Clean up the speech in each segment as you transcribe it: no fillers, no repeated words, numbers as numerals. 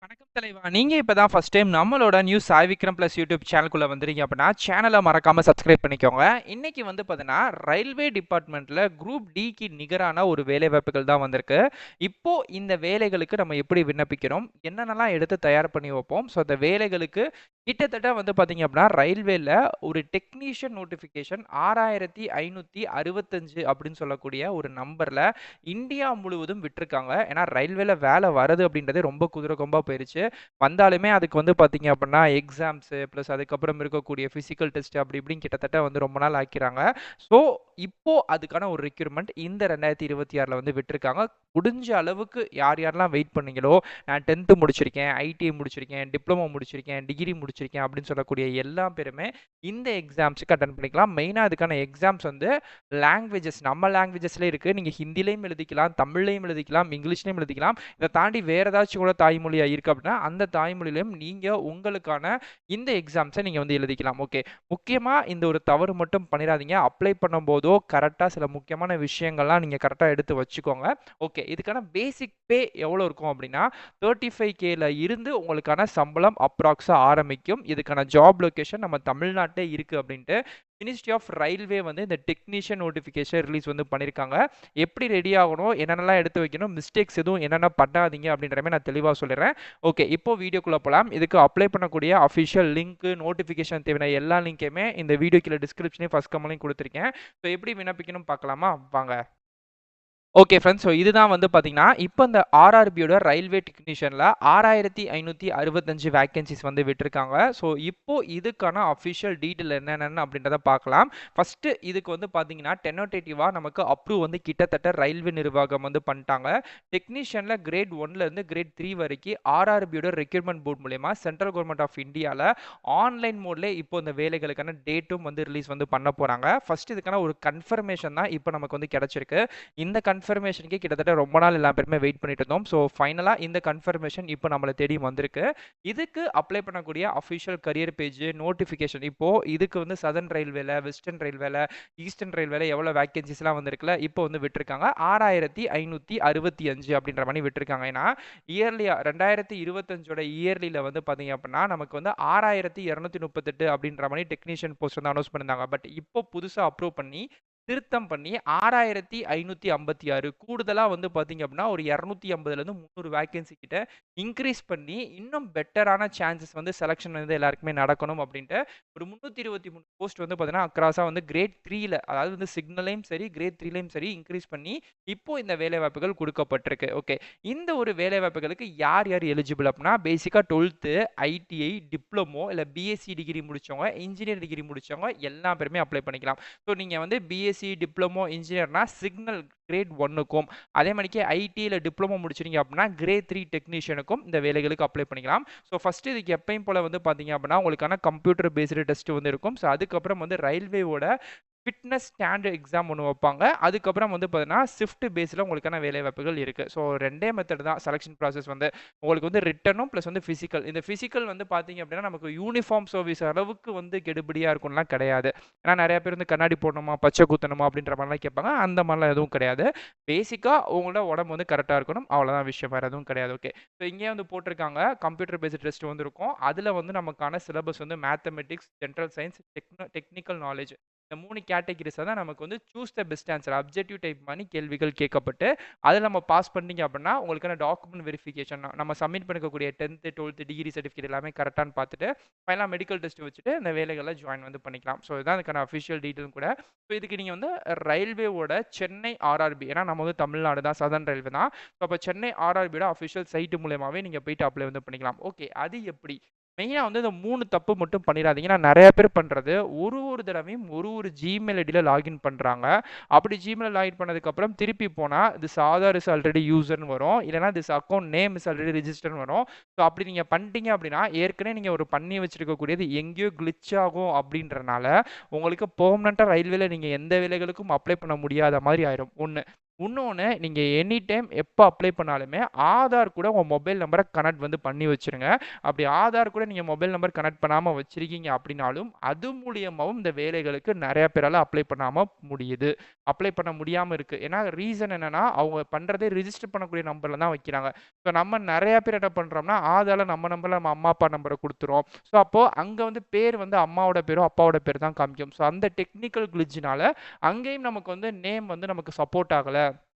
வணக்கம் தலைவா. நீங்க இப்பதான் ஃபர்ஸ்ட் டைம் நம்மளோட news Sai Vikram plus YouTube சேனலுக்குள்ள வந்துறீங்க அப்படின்னா சேனலை மறக்காம சப்ஸ்கிரைப் பண்ணிக்கோங்க. இன்னைக்கு வந்து பார்த்தீங்கன்னா ரயில்வே டிபார்ட்மெண்ட்ல குரூப் டிக்கு நிகரான ஒரு வேலை வாய்ப்புகள் தான் வந்திருக்கு. இப்போ இந்த வேலைகளுக்கு நம்ம எப்படி விண்ணப்பிக்கிறோம், என்னென்னலாம் எடுத்து தயார் பண்ணி வைப்போம். ஸோ அந்த வேலைகளுக்கு கிட்டத்தட்ட வந்து பார்த்தீங்க அப்படின்னா ரயில்வேல ஒரு டெக்னீஷியன் நோட்டிஃபிகேஷன் 6565 அப்படின்னு சொல்லக்கூடிய ஒரு நம்பர்ல இந்தியா முழுவதும் விட்டிருக்காங்க. ஏன்னா ரயில்வேல வேலை வருது அப்படின்றதே ரொம்ப குதிரை கொம்பா போயிருச்சு. வந்தாலுமே அதுக்கு வந்து பார்த்தீங்க அப்படின்னா எக்ஸாம்ஸு ப்ளஸ் அதுக்கப்புறம் இருக்கக்கூடிய ஃபிசிக்கல் டெஸ்ட் அப்படி இப்படின்னு கிட்டத்தட்ட வந்து ரொம்ப நாள் ஆக்கிறாங்க. ஸோ இப்போ அதுக்கான ஒரு ரெக்யூர்மெண்ட் இந்த 2026ல வந்து விட்டிருக்காங்க. முடிஞ்ச அளவுக்கு யார் யாரெல்லாம் வெயிட் பண்ணீங்களோ, நான் 10th முடிச்சிருக்கேன், ஐடிஐ முடிச்சிருக்கேன், டிப்ளமோ முடிச்சிருக்கேன், டிகிரி முடிச்சிருக்கேன் அப்படின்னு சொல்லக்கூடிய எல்லா பேருமே இந்த எக்ஸாம்ஸுக்கு அட்டெண்ட் பண்ணிக்கலாம். மெயினா அதுக்கான எக்ஸாம்ஸ் வந்து லாங்குவேஜஸ் நம்ம லாங்குவேஜஸ்ல இருக்கு. நீங்க ஹிந்திலையும் எழுதிக்கலாம், தமிழ்லையும் எழுதிக்கலாம், இங்கிலீஷ்லையும் எழுதிக்கலாம். இதை தாண்டி வேற ஏதாச்சும் கூட தாய்மொழியா இருக்கு அப்படின்னா அந்த தாய்மொழியிலும் நீங்க உங்களுக்கான இந்த எக்ஸாம்ஸை நீங்க வந்து எழுதிக்கலாம். ஓகே, முக்கியமா இந்த ஒரு தவறு மட்டும் பண்ணிடாதீங்க. அப்ளை பண்ணும்போதோ கரெக்டா சில முக்கியமான விஷயங்கள்லாம் நீங்க கரெக்டா எடுத்து வச்சுக்கோங்க. ஓகே, இதுக்கான பேசிக் பே எவ்வளவு இருக்கும் அப்படின்னா 35Kல இருந்து உங்களுக்கான சம்பளம் அப்ராக்ஸா ஆரம்பிக்கும். இதுக்கான ஜாப் லொகேஷன் நம்ம தமிழ்நாட்டே இருக்கு அப்படின்ட்டு மினிஸ்ட்ரி ஆஃப் ரயில்வே வந்து இந்த டெக்னீஷியன் நோட்டிஃபிகேஷன் ரிலீஸ் வந்து பண்ணியிருக்காங்க. எப்படி ரெடி ஆகணும், என்னென்னலாம் எடுத்து வைக்கணும், மிஸ்டேக்ஸ் எதுவும் என்னென்ன பண்ணாதீங்க அப்படின்ற மாதிரி நான் தெளிவாக சொல்லிடுறேன். ஓகே, இப்போ வீடியோக்குள்ளே போகலாம். இதுக்கு அப்ளை பண்ணக்கூடிய அஃபிஷியல் லிங்க், நோட்டிஃபிகேஷன் தேவையான எல்லா லிங்க்குமே இந்த வீடியோ கீழே டிஸ்கிரிப்ஷனையும் ஃபர்ஸ்ட் கமெண்ட்லையும் கொடுத்துருக்கேன். ஸோ எப்படி விண்ணப்பிக்கணும் பார்க்கலாமா வாங்க. ஓகே ஃப்ரெண்ட்ஸ், ஸோ இதுதான் வந்து பார்த்தீங்கன்னா இப்போ இந்த ஆர்ஆர்பியோட ரயில்வே டெக்னீஷியனில் 6565 வேகன்சிஸ் வந்து விட்டுருக்காங்க. ஸோ இப்போ இதுக்கான அஃபிஷியல் டீட்டெயில் என்னென்னு அப்படின்றத பார்க்கலாம். ஃபஸ்ட்டு இதுக்கு வந்து பார்த்தீங்கன்னா டெனோட்டேட்டிவாக நமக்கு அப்ரூவ் வந்து கிட்டத்தட்ட ரயில்வே நிர்வாகம் வந்து பண்ணிட்டாங்க. டெக்னீஷியனில் கிரேட் 1லேருந்து கிரேட் 3 வரைக்கும் ஆர்ஆர்பியோட ரெக்யூர்மெண்ட் போர்ட் மூலயமா சென்ட்ரல் கவர்மெண்ட் ஆஃப் இந்தியாவில் ஆன்லைன் மோட்லேயே இப்போ இந்த வேலைகளுக்கான டேட்டும் வந்து ரிலீஸ் வந்து பண்ண போகிறாங்க. ஃபஸ்ட் இதுக்கான ஒரு கன்ஃபர்மேஷன் தான் இப்போ நமக்கு வந்து கிடச்சிருக்கு. இந்த கன்ஃபர்மேஷனுக்கு கிட்டத்தட்ட ரொம்ப நாள் எல்லா பேருமே வெயிட் பண்ணிட்டு இருந்தோம். ஸோ ஃபைனலாக இந்த கன்ஃபர்மேஷன் இப்போ நம்மளை தேடி வந்திருக்கு. இதுக்கு அப்ளை பண்ணக்கூடிய அஃபிஷியல் கரியர் பேஜ் நோட்டிஃபிகேஷன் இப்போ இதுக்கு வந்து சதர்ன் ரயில்வேல, வெஸ்டர்ன் ரயில்வேல, ஈஸ்டர்ன் ரயில்வேல எவ்வளோ வேகன்சிஸ்லாம் வந்திருக்குல்ல இப்போ வந்து விட்டுருக்காங்க. 6565 அப்படின்ற மாதிரி விட்டுருக்காங்க. ஏன்னா இயர்லியா 2025ஓட இயர்லியில் வந்து பார்த்தீங்க அப்படின்னா நமக்கு வந்து 6238 அப்படின்ற மாதிரி டெக்னீஷியன் போஸ்ட் வந்து அனௌன்ஸ் பண்ணியிருந்தாங்க. பட் இப்போ புதுசாக அப்ரூவ் பண்ணி திருத்தம் பண்ணி 6556 கூடுதலா வந்து பார்த்தீங்க அப்படின்னா ஒரு 250லேருந்து 300 வேகன்சி கிட்ட இன்க்ரீஸ் பண்ணி இன்னும் பெட்டரான சான்சஸ் வந்து செலெக்ஷன் வந்து எல்லாருக்குமே நடக்கணும் அப்படின்ட்டு ஒரு 323 போஸ்ட் வந்து பார்த்தீங்கன்னா அக்ராஸா வந்து கிரேட் 3ல, அதாவது வந்து சிக்னலையும் சரி கிரேட் 3லையும் சரி இன்க்ரீஸ் பண்ணி இப்போ இந்த வேலை வாய்ப்புகள் கொடுக்கப்பட்டிருக்கு. ஓகே, இந்த ஒரு வேலை வாய்ப்புகளுக்கு யார் யார் எலிஜிபிள் அப்படின்னா பேசிக்காக 12th, ஐடிஐ, டிப்ளமோ இல்லை பிஎஸ்சி டிகிரி முடிச்சவங்க, இன்ஜினியர் டிகிரி முடிச்சவங்க எல்லா பேருமே அப்ளை பண்ணிக்கலாம். ஸோ நீங்கள் வந்து பிஎஸ்சி டிப்ளமோ இன்ஜினியர்னா சிக்னல் கிரேட் 1க்கும், அதே மாதிரிக்கு ஐடியில் டிப்ளமோ முடிச்சிருங்க அப்படின்னா கிரேட் 3 டெக்னீஷியனுக்கும் இந்த வேலைகளுக்கு அப்ளை பண்ணிக்கலாம். ஸோ ஃபர்ஸ்ட் இதுக்கு எப்பயும் போல வந்து பார்த்தீங்க அப்படின்னா உங்களுக்கான கம்ப்யூட்டர் பேஸ்டு டெஸ்ட் வந்து இருக்கும். ஸோ அதுக்கப்புறம் வந்து ரயில்வேவோட ஃபிட்னஸ் ஸ்டாண்டர்ட் எக்ஸாம் ஒன்று வைப்பாங்க. அதுக்கப்புறம் வந்து பார்த்தீங்கன்னா ஷிஃப்ட் பேஸில் உங்களுக்கான வேலை வாய்ப்புகள் இருக்குது. ஸோ ரெண்டே மெத்தட் தான் செலெக்ஷன் ப்ராசஸ் வந்து உங்களுக்கு வந்து ரிட்டனும் ப்ளஸ் வந்து ஃபிசிக்கல். இந்த ஃபிசிக்கல் வந்து பார்த்தீங்க அப்படின்னா நமக்கு யூனிஃபார்ம் சர்வீஸ் அளவுக்கு வந்து கெடுபடியாக இருக்கும்லாம் கிடையாது. ஏன்னா நிறைய பேர் வந்து கண்ணாடி போடணுமா, பச்சை குத்தணுமா அப்படின்ற மாதிரிலாம் கேட்பாங்க. அந்த மாதிரிலாம் எதுவும் கிடையாது. பேசிக்காக உங்களோட உடம்பு வந்து கரெக்டாக இருக்கணும், அவ்வளோதான் விஷயம், வேறு எதுவும் கிடையாது. ஓகே, ஸோ இங்கே வந்து போட்டிருக்காங்க கம்ப்யூட்டர் பேஸ்ட் டெஸ்ட் வந்து இருக்கும். அதில் வந்து நமக்கான சிலபஸ் வந்து mathematics, general science, technical knowledge, இந்த 3 கேட்டகிரிஸை தான் நமக்கு வந்து choose the best answer objective type பண்ணி கேள்விகள் கேட்கப்பட்டு அதில் நம்ம பாஸ் பண்ணிங்க அப்படின்னா உங்களுக்கான டாக்குமெண்ட் வெரிஃபிகேஷன் நம்ம சப்மிட் பண்ணிக்கக்கூடிய 10th, 12th டிகிரி சர்டிஃபிகேட் எல்லாமே கரெக்டானு பார்த்துட்டு ஃபைனலாக மெடிக்கல் டெஸ்ட் வச்சுட்டு இந்த வேலைகளில் ஜாயின் வந்து பண்ணிக்கலாம். ஸோ இதுதான் இதுக்கான அஃபிஷியல் டீட்டெயில் கூட. ஸோ இதுக்கு நீங்கள் வந்து ரயில்வேவோட சென்னை ஆர்ஆர்பி, ஏன்னா நம்ம வந்து தமிழ்நாடு தான், சதர்ன் ரயில்வே தான். ஸோ அப்போ சென்னை ஆர்ஆர்பியோட அஃபிஷியல் சைட்டு மூலயமாவே நீங்கள் போயிட்டு அப்ளை வந்து பண்ணிக்கலாம். ஓகே, அது எப்படி மெயினாக வந்து இந்த 3 தப்பு மட்டும் பண்ணிடாதீங்க. நான் நிறைய பேர் பண்ணுறது ஒரு தடவையும் ஒரு ஜிமெயில் ஐடியில் லாகின் பண்ணுறாங்க. அப்படி ஜிமெயில் லாகின் பண்ணதுக்கப்புறம் திருப்பி போனால் திஸ் ஆதார் இஸ் ஆல்ரெடி யூசர்னு வரும், இல்லைனா this account name is already ரிஜிஸ்டர்னு வரும். ஸோ அப்படி நீங்கள் பண்ணிட்டீங்க அப்படின்னா ஏற்கனவே நீங்கள் ஒரு பண்ணி வச்சுருக்கக்கூடியது எங்கேயோ கிளிச் ஆகும் அப்படின்றனால உங்களுக்கு பெர்மனெண்ட்டாக ரயில்வேல நீங்கள் எந்த வேலைகளுக்கும் அப்ளை பண்ண முடியாத மாதிரி ஆயிரும். ஒன்று. இன்னொன்னு நீங்க எனி டைம் எப்ப அப்ளை பண்ணாலுமே ஆதார் கூட உங்க மொபைல் நம்பர கனெக்ட் வந்து பண்ணி வச்சுருங்க. அப்படி ஆதார் கூட நீங்க மொபைல் நம்பர் கனெக்ட் பண்ணாம வச்சிருக்கீங்க அப்படின்னாலும், அது மூலியமாவும் இந்த வேலைகளுக்கு நெறைய பேரால அப்ளை பண்ணாம முடியுது. அப்ளை பண்ண முடியாம இருக்கு. ஏன்னா ரீசன் என்னன்னா, அவங்க பண்றதே ரிஜிஸ்டர் பண்ணக்கூடிய நம்பர்ல தான் வைக்கிறாங்க. ஸோ நம்ம நெறைய பேர் என்ன பண்றோம்னா, ஆதார்ல நம்ம நம்பர்ல நம்ம அம்மா, அப்பா நம்பர குடுத்துறோம். ஸோ அப்போ அங்க வந்து பேர் வந்து அம்மாவோட பேரோ, அப்பாவோட பேரு தான் காமிக்கும். ஸோ அந்த டெக்னிக்கல் கிளிட்ஜ்னால அங்கேயும் நமக்கு வந்து நேம் வந்து நமக்கு சப்போர்ட் ஆகல.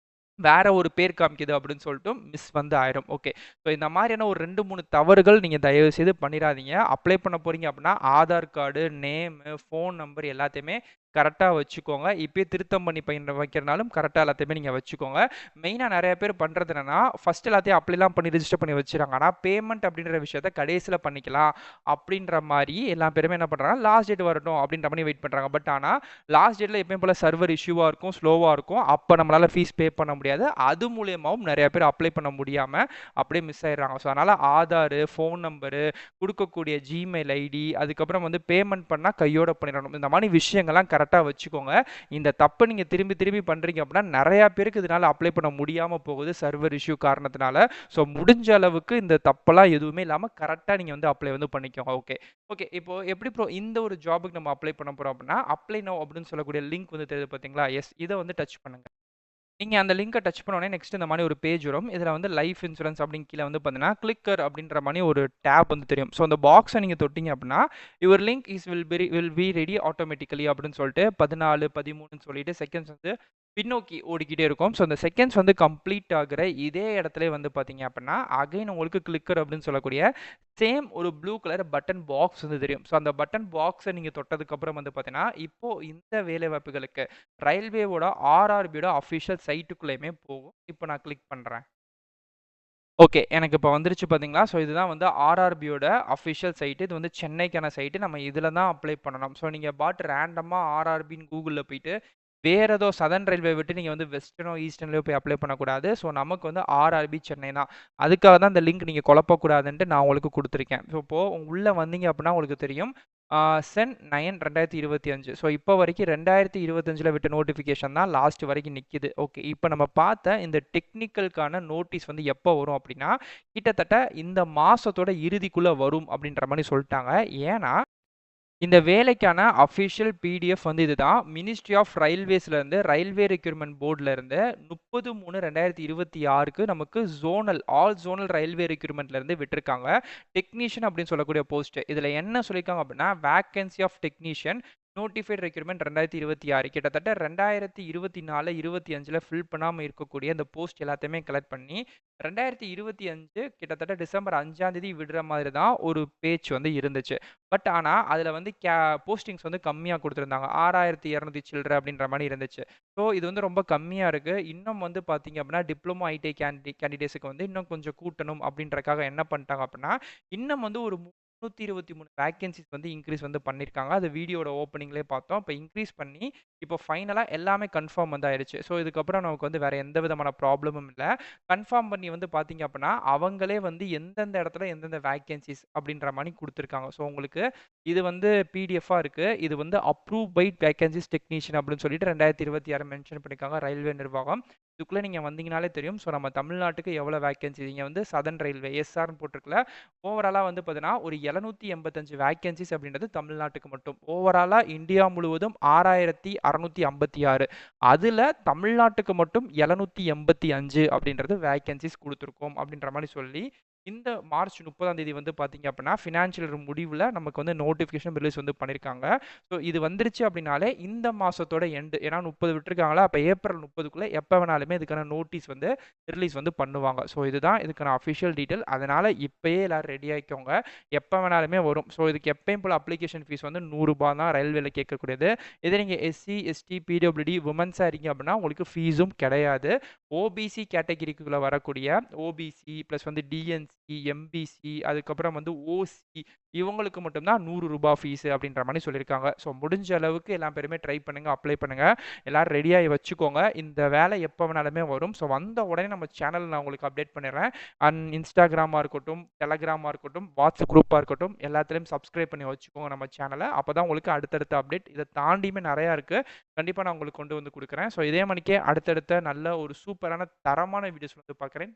வேற ஒரு பேர் காமிக்குது அப்படின்னு சொல்லிட்டு மிஸ் வந்து ஆயிரும். ஓகே. ஸோ இந்த மாதிரியான ஒரு 2, 3 தவறுகள் நீங்க தயவு செய்து பண்ணிறாதீங்க. அப்ளை பண்ண போறீங்க அப்படின்னா, Aadhaar card, name, phone number எல்லாத்தையுமே கரெக்ட்டா வச்சுக்கோங்க. இப்பயே திருத்தம் பண்ணி வைக்கிறனாலும் கரெக்ட்டா எல்லாத்தையுமே நீங்க வச்சுக்கோங்க. மெயினா நெறைய பேர் பண்றது என்னன்னா, ஃபர்ஸ்ட் எல்லாத்தையும் அப்ளைலாம் பண்ணி ரிஜிஸ்டர் பண்ணி வச்சுறாங்க. ஆனா பேமெண்ட் அப்படின்ற விஷயத்த கடைசில பண்ணிக்கலாம் அப்படின்ற மாரி எல்லா பேருமே என்ன பண்றாங்கன்னா, லாஸ்ட் டேட் வரட்டும் அப்படின்ற மாரி வெயிட் பண்றாங்க. பட் ஆனா லாஸ்ட் டேட்ல எப்பயும் போல சர்வர் இஷ்யூவா இருக்கும், ஸ்லோவா இருக்கும். அப்ப நம்மளால ஃபீஸ் பே பண்ண முடியாது. அது மூலியமாவும் நெறைய பேர் அப்ளை பண்ண முடியாம அப்படியே மிஸ் ஆயிடுறாங்க. ஸோ அதனால ஆதாரு, ஃபோன் நம்பரு, குடுக்கக்கூடிய Gmail ஐடி, அதுக்கப்புறம் வந்து பேமெண்ட் பண்ணா கையோட பண்ணிறணும். இந்த மாரி விஷயங்கள்லாம் கரெக்ட்டா வச்சுக்கோங்க. இந்த தப்ப நீங்க திரும்பி திரும்பி பண்றீங்க அப்படின்னா, நெறைய பேருக்கு இதனால அப்ளை பண்ண முடியாம போகுது சர்வர் இஷ்யூ காரணத்தினால. ஸோ முடிஞ்ச அளவுக்கு இந்த தப்பெல்லாம் எதுவுமே இல்லாம கரெக்ட்டா நீங்க வந்து அப்ளை வந்து பண்ணிக்கோங்க. ஓகே. ஓகே. இப்போ எப்படி ப்ரோ இந்த ஒரு ஜாப்க்கு நம்ம அப்ளை பண்ண போறோம் அப்படின்னா, அப்ளை நவ் அப்படின்னு சொல்லக்கூடிய லிங்க் வந்து தெரியுது பார்த்தீங்களா? எஸ். இத வந்து டச் பண்ணுங்க. நீங்க அந்த லிங்க டச் பண்ண உடனே நெக்ஸ்ட் இந்த மாரி ஒரு பேஜ் வரும். இதுல வந்து லைஃப் இன்சூரன்ஸ் அப்படின்னு கீழ வந்து பார்த்தீங்கன்னா, கிளிக்கர் அப்படின்ற மாரி ஒரு டேப் வந்து தெரியும். ஸோ அந்த பாக்ஸ நீங்க தொட்டீங்க அப்படின்னா, your link will be ready automatically அப்படின்னு சொல்லிட்டு 14, 13ன்னு சொல்லிட்டு செகண்ட்ஸ் வந்து பின்னோக்கி ஓடிக்கிட்டே இருக்கும். ஸோ அந்த செகண்ட்ஸ் வந்து கம்ப்ளீட் ஆகுற இதே இடத்திலே வந்து பார்த்தீங்க அப்படின்னா, அகைன் உங்களுக்கு கிளிக்கர் அப்படின்னு சொல்லக்கூடிய சேம் ஒரு ப்ளூ கலர் பட்டன் பாக்ஸ் வந்து தெரியும். ஸோ அந்த பட்டன் பாக்ஸ நீங்க தொட்டதுக்கு அப்புறம் வந்து பார்த்தீங்கன்னா, இப்போ இந்த வேலைவாய்ப்புகளுக்கு ரயில்வேவோட ஆர்ஆர்பியோட அஃபிஷியல் சைட்டுக்குள்ளயுமே போகும். இப்போ நான் கிளிக் பண்றேன். ஓகே. எனக்கு இப்போ வந்துருச்சு பார்த்தீங்களா? ஸோ இதுதான் வந்து ஆர்ஆர்பியோட அஃபிஷியல் சைட். இது வந்து சென்னைக்கான சைட். நம்ம இதில தான் அப்ளை பண்ணணும். ஸோ நீங்க ரேண்டமா ஆர்ஆர்பின்னு கூகுள்ல போயிட்டு, வேற ஏதோ சதர்ன் ரயில்வே விட்டு நீங்க வந்து வெஸ்டர்னோ, ஈஸ்டர்ன்லயோ போய் அப்ளை பண்ணக்கூடாது. ஸோ நமக்கு வந்து ஆர்ஆர்பி சென்னை தான். அதுக்காக தான் இந்த லிங்க் நீங்க குழப்பக்கூடாதுன்ட்டு நான் உங்களுக்கு குடுத்துருக்கேன். ஸோ இப்போ உள்ள வந்தீங்க அப்டின்னா உங்களுக்கு தெரியும். சென் 9 2025. ஸோ இப்போ வரைக்கும் 2025ல விட்ட நோட்டிஃபிகேஷன் தான் லாஸ்ட் வரைக்கும் நிக்குது. ஓகே. இப்போ நம்ம பார்த்த இந்த டெக்னிக்கல்க்கான நோட்டீஸ் வந்து எப்போ வரும் அப்டின்னா, கிட்டத்தட்ட இந்த மாசத்தோட இறுதிக்குள்ள வரும் அப்டின்ற மாரி சொல்ட்டாங்க. ஏன்னா இந்த வேலைக்கான அஃபிஷியல் பிடிஎஃப் வந்து இதுதான். மினிஸ்ட்ரி ஆஃப் ரயில்வேஸ்லேருந்து ரயில்வே ரெக்ரூட்மெண்ட் போர்ட்லேருந்து 30/3/2026க்கு நமக்கு ஆல் ஜோனல் ரயில்வே ரெக்ரூட்மெண்ட்லேருந்து விட்டுருக்காங்க. டெக்னீஷியன் அப்படின்னு சொல்லக்கூடிய போஸ்ட். இதில் என்ன சொல்லியிருக்காங்க அப்படின்னா, vacancy of technician notified recruitment 2026 கிட்டத்தட்ட 2024, 25ல ஃபில் பண்ணாமல் இருக்கக்கூடிய இந்த போஸ்ட் எல்லாத்தையுமே கலெக்ட் பண்ணி 2025 கிட்டத்தட்ட டிசம்பர் 5ஆம் தேதி விடுற மாதிரி தான் ஒரு பேச்சு வந்து இருந்துச்சு. பட் ஆனா, அதுல வந்து போஸ்டிங்ஸ் வந்து கம்மியா குடுத்திருந்தாங்க. 6,200 சில்ற அப்படின்ற மாரி இருந்துச்சு. ஸோ இது வந்து ரொம்ப கம்மியா இருக்கு. இன்னும் வந்து பார்த்தீங்க அப்படின்னா, டிப்ளமோ ஐடிஐ கேண்டிடேட்ஸ்க்கு வந்து இன்னும் கொஞ்சம் கூட்டணும் அப்படின்றதுக்காக என்ன பண்ணிட்டாங்க அப்படின்னா, இன்னும் வந்து ஒரு 323 வேக்கன்ஸிஸ் வந்து இன்கிரீஸ் வந்து பண்ணியிருக்காங்க. அது வீடியோட ஓப்பனிங்லயே பார்த்தோம். இப்ப இன்கிரீஸ் பண்ணி, இப்போ ஃபைனலா எல்லாமே கன்ஃபார்ம் வந்து ஆயிருச்சு. ஸோ இதுக்கப்புறம் நமக்கு வந்து வேற எந்த விதமான ப்ராப்ளமும் இல்ல. கன்ஃபார்ம் பண்ணி வந்து பார்த்தீங்க அப்படின்னா, அவங்களே வந்து எந்தெந்த இடத்துல எந்தெந்த வேக்கன்ஸிஸ் அப்படின்ற மாரி குடுத்துருக்காங்க. ஸோ உங்களுக்கு இது வந்து பிடிஎஃப்பா இருக்கு. இது வந்து அப்ரூவ் பை வேக்கன்ஸிஸ் டெக்னீஷியன் அப்படின்னு சொல்லிட்டு 2026 மென்ஷன் பண்ணியிருக்காங்க ரயில்வே நிர்வாகம். இதுக்குள்ள நீங்க வந்தீங்கனாலே தெரியும். ஸோ நம்ம தமிழ்நாட்டுக்கு எவ்வளோ வேக்கன்சி இங்க வந்து சதர்ன் ரயில்வே எஸ்ஆர்ன்னு போட்டிருக்குல்ல. ஓவராலா வந்து பார்த்தீங்கன்னா, ஒரு 785 வேக்கன்ஸிஸ் அப்படின்றது தமிழ்நாட்டுக்கு மட்டும். ஓவராலா இந்தியா முழுவதும் 6,656. அதுல தமிழ்நாட்டுக்கு மட்டும் 785 அப்படின்றது வேக்கன்ஸிஸ் குடுத்துருக்கோம் அப்படின்ற மாரி சொல்லி, இந்த மார்ச் 30ஆம் தேதி வந்து பார்த்தீங்க அப்படின்னா, ஃபினான்ஷியல் இயர் முடிவுல நமக்கு வந்து நோட்டிஃபிகேஷன் ரிலீஸ் வந்து பண்ணியிருக்காங்க. ஸோ இது வந்துருச்சு அப்படின்னாலே இந்த மாசத்தோட எண்டு. ஏன்னா 30 விட்டுருக்காங்களா, அப்ப ஏப்ரல் 30க்குள்ள எப்ப வேணாலுமே இதுக்கான நோட்டீஸ் வந்து ரிலீஸ் வந்து பண்ணுவாங்க. ஸோ இதுதான் இதுக்கான அஃபிஷியல் டீட்டெயில். அதனால இப்பயே எல்லாரும் ரெடி ஆயிக்கோங்க. எப்ப வேணாலுமே வரும். ஸோ இதுக்கு எப்பயும் போல அப்ளிகேஷன் ஃபீஸ் வந்து ரூ. 100 தான் ரயில்வேல கேட்கக்கூடியது. இதே நீங்க எஸ்சி, எஸ்டி, பிடபிள்யூடி, வுமன்ஸா இருக்கீங்க அப்படின்னா உங்களுக்கு ஃபீஸும் கிடையாது. ஓபிசி கேட்டகரிக்குள்ள வரக்கூடிய ஓபிசி பிளஸ் வந்து டிஎன்சி என்சி, எம்பிசி அதுக்கப்புறம் வந்து ஓசி இவங்களுக்கு மட்டும் தான் ரூ. 100 ஃபீஸ் அப்படின்ற மாரி சொல்லியிருக்காங்க. ஸோ முடிஞ்ச அளவுக்கு எல்லா பேருமே ட்ரை பண்ணுங்க, அப்ளை பண்ணுங்க. எல்லாரும் ரெடியாகி வச்சுக்கோங்க. இந்த வேலை எப்போ வேணாலுமே வரும். ஸோ வந்த உடனே நம்ம சேனல் நான் உங்களுக்கு அப்டேட் பண்ணிடுறேன். இன்ஸ்டாகிராமா இருக்கட்டும், டெலகிராமா இருக்கட்டும், வாட்ஸ்அப் குரூப்பா இருக்கட்டும் எல்லாத்துலயும் சப்ஸ்கிரைப் பண்ணி வச்சுக்கோங்க நம்ம சேனல. அப்பதான் உங்களுக்கு அடுத்தடுத்த அப்டேட் இத தாண்டியுமே நெறையா இருக்கு. கண்டிப்பா நான் உங்களுக்கு கொண்டு வந்து குடுக்குறேன். ஸோ இதே மாரிக்கே அடுத்தடுத்த நல்ல ஒரு சூப்பரான தரமான வீடியோஸ் வந்து பார்க்குறேன்.